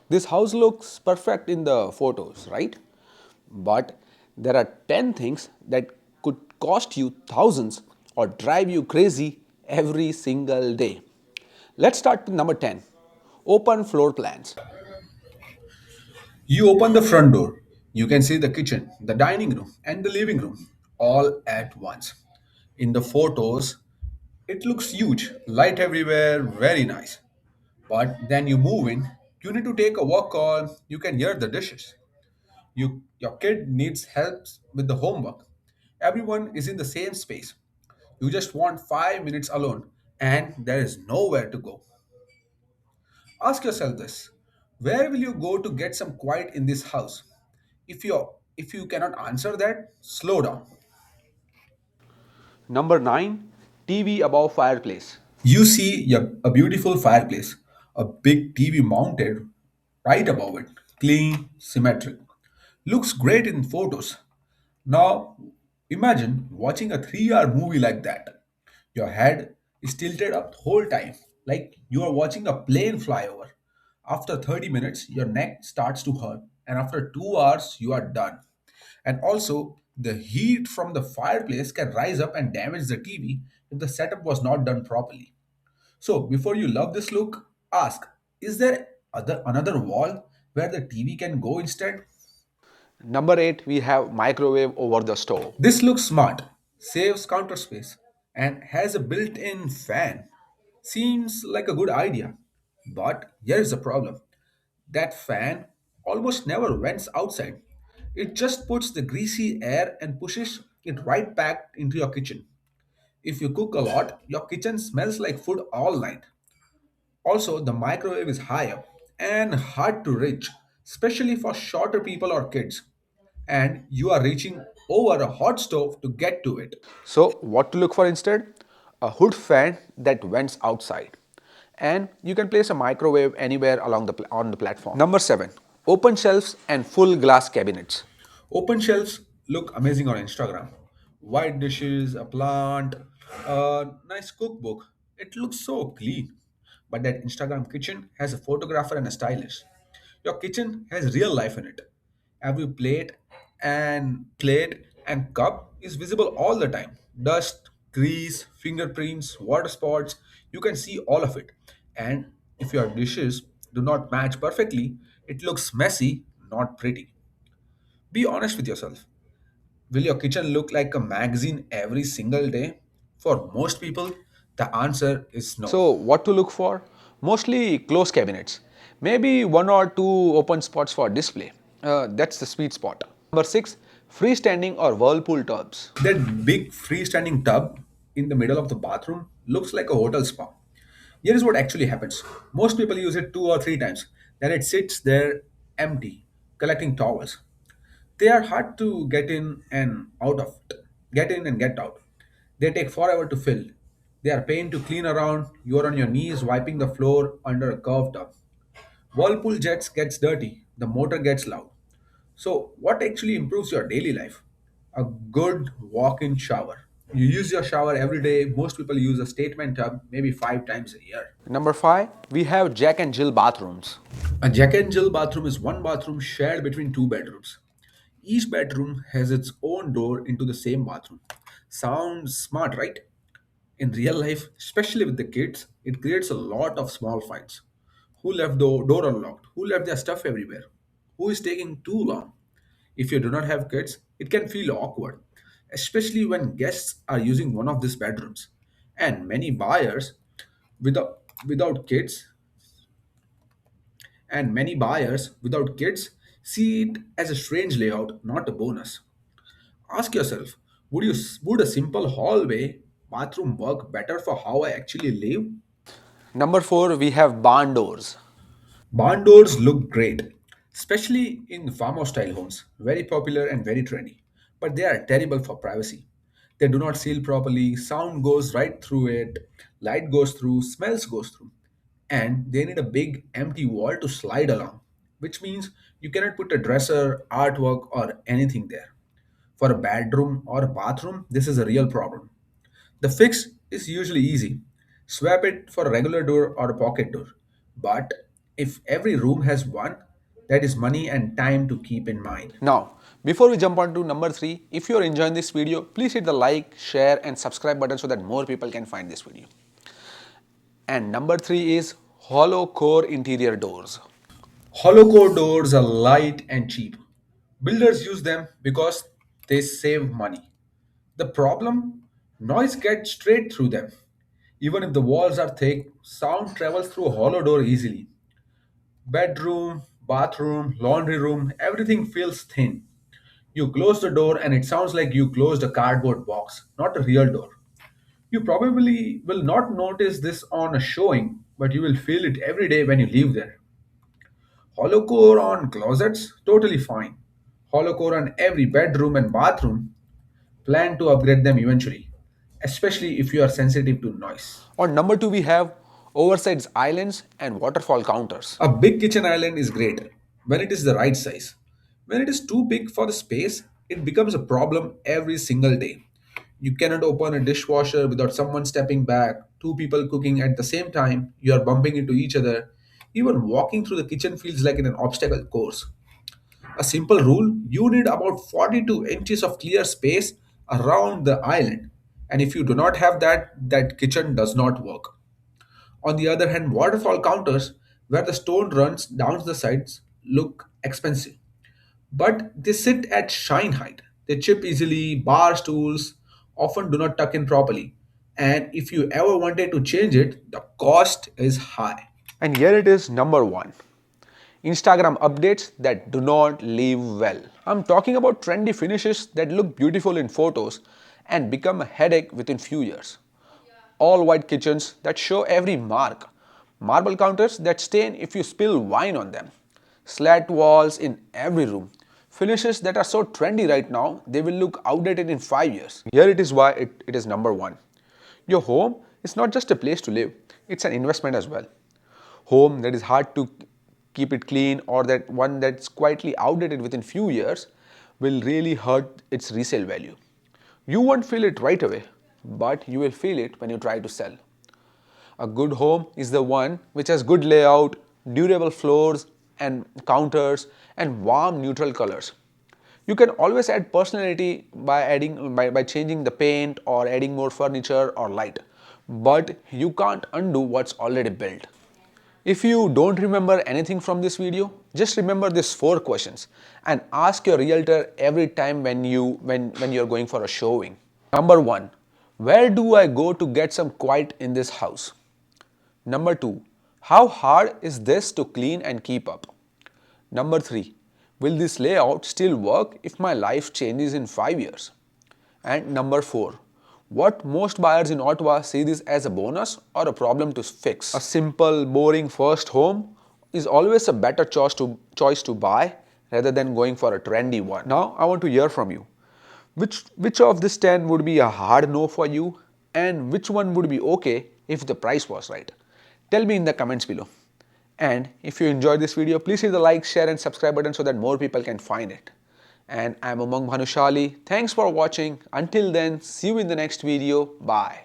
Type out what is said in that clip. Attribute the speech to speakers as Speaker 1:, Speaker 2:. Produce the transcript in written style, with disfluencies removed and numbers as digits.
Speaker 1: This house looks perfect in the photos, right? But there are 10 things that could cost you thousands or drive you crazy every single day. Let's start with number 10, open floor plans.
Speaker 2: You open the front door, you can see the kitchen, the dining room, and the living room all at once. In the photos, it looks huge, light everywhere, very nice. But then you move in, you need to take a walk or you can hear the dishes. Your kid needs help with the homework. Everyone is in the same space. You just want 5 minutes alone and there is nowhere to go. Ask yourself this. Where will you go to get some quiet in this house? If you cannot answer that, slow down.
Speaker 1: Number 9, TV above fireplace.
Speaker 2: You see a beautiful fireplace, a big TV mounted right above it, clean, symmetric. Looks great in photos. Now, imagine watching a 3-hour movie like that. Your head is tilted up the whole time, like you are watching a plane fly over. After 30 minutes, your neck starts to hurt, and after 2 hours, you are done. And also, the heat from the fireplace can rise up and damage the TV if the setup was not done properly. So, before you love this look, ask, is there another wall where the TV can go instead?
Speaker 1: Number 8, we have microwave over the stove.
Speaker 2: This looks smart, saves counter space, and has a built in fan. Seems like a good idea. But here's the problem, that fan almost never vents outside. It just puts the greasy air and pushes it right back into your kitchen. If you cook a lot, your kitchen smells like food all night. Also, the microwave is high up and hard to reach, especially for shorter people or kids. And you are reaching over a hot stove to get to it.
Speaker 1: So, what to look for instead? A hood fan that vents outside. And you can place a microwave anywhere along on the platform. Number 7, open shelves and full glass cabinets.
Speaker 2: Open shelves look amazing on Instagram. White dishes, a plant, a nice cookbook. It looks so clean. But that Instagram kitchen has a photographer and a stylist. Your kitchen has real life in it. Every plate and cup is visible all the time. Dust, grease, fingerprints, water spots, you can see all of it. And if your dishes do not match perfectly, it looks messy, not pretty. Be honest with yourself. Will your kitchen look like a magazine every single day? For most people, the answer is no.
Speaker 1: So, what to look for? Mostly closed cabinets. Maybe one or two open spots for display. That's the sweet spot. Number 6, freestanding or whirlpool tubs.
Speaker 2: That big freestanding tub in the middle of the bathroom looks like a hotel spa. Here is what actually happens. Most people use it 2 or 3 times, then it sits there empty, collecting towels. They are hard to get in and get out. They take forever to fill. They are pain to clean around. You are on your knees wiping the floor under a curved tub. Whirlpool jets gets dirty. The motor gets loud. So, what actually improves your daily life? A good walk-in shower. You use your shower every day. Most people use a statement tub maybe 5 times a year.
Speaker 1: Number 5, we have Jack and Jill bathrooms.
Speaker 2: A Jack and Jill bathroom is one bathroom shared between two bedrooms. Each bedroom has its own door into the same bathroom. Sounds smart, right? In real life, especially with the kids, it creates a lot of small fights. Who left the door unlocked? Who left their stuff everywhere? Who is taking too long? If you do not have kids, it can feel awkward, especially when guests are using one of these bedrooms. And many buyers without kids without kids see it as a strange layout, not a bonus. Ask yourself, would a simple hallway bathroom work better for how I actually live?
Speaker 1: Number 4, we have barn doors.
Speaker 2: Barn doors look great, especially in farmhouse style homes, very popular and very trendy. But they are terrible for privacy. They do not seal properly, sound goes right through it, light goes through, smells goes through. And they need a big empty wall to slide along, which means you cannot put a dresser, artwork, or anything there. For a bedroom or a bathroom, this is a real problem. The fix is usually easy. Swap it for a regular door or a pocket door. But If every room has one, that is money and time to keep in mind.
Speaker 1: Now, before we jump on to number 3, if you are enjoying this video, please hit the like, share and subscribe button so that more people can find this video. And number 3 is hollow core interior doors.
Speaker 2: Hollow core doors are light and cheap. Builders use them because they save money. The problem? Noise gets straight through them. Even if the walls are thick, sound travels through a hollow door easily. Bedroom, bathroom, laundry room, everything feels thin. You close the door and it sounds like you closed a cardboard box, not a real door. You probably will not notice this on a showing, but you will feel it every day when you leave there. Hollow core on closets? Totally fine. Hollow core on every bedroom and bathroom? Plan to upgrade them eventually, especially if you are sensitive to noise.
Speaker 1: On number 2 we have oversized islands and waterfall counters.
Speaker 2: A big kitchen island is great when it is the right size. When it is too big for the space, it becomes a problem every single day. You cannot open a dishwasher without someone stepping back, two people cooking at the same time, you are bumping into each other. Even walking through the kitchen feels like an obstacle course. A simple rule, you need about 42 inches of clear space around the island. And if you do not have that, that kitchen does not work. On the other hand, waterfall counters, where the stone runs down the sides, look expensive. But they sit at shine height. They chip easily, bar stools often do not tuck in properly. And if you ever wanted to change it, the cost is high.
Speaker 1: And here it is number 1. Instagram updates that do not leave well. I'm talking about trendy finishes that look beautiful in photos and become a headache within few years. All white kitchens that show every mark. Marble counters that stain if you spill wine on them. Slat walls in every room. Finishes that are so trendy right now, they will look outdated in 5 years. Here it is why it is number 1. Your home is not just a place to live, it's an investment as well. Home that is hard to keep it clean or that one that's quietly outdated within few years will really hurt its resale value. You won't feel it right away, but you will feel it when you try to sell. A good home is the one which has good layout, durable floors and counters and warm neutral colors. You can always add personality by changing the paint or adding more furniture or light, but you can't undo what's already built. If you don't remember anything from this video, just remember these 4 questions and ask your realtor every time when you're going for a showing. Number 1, where do I go to get some quiet in this house? Number 2, how hard is this to clean and keep up? Number 3, will this layout still work if my life changes in 5 years? And number 4, what most buyers in Ottawa see this as a bonus or a problem to fix. A simple, boring first home is always a better choice to buy rather than going for a trendy one. Now I want to hear from you. Which of these 10 would be a hard no for you and which one would be okay if the price was right? Tell me in the comments below. And if you enjoyed this video, please hit the like, share and subscribe button so that more people can find it. And I'm Umang Bhanushali. Thanks for watching. Until then, see you in the next video. Bye.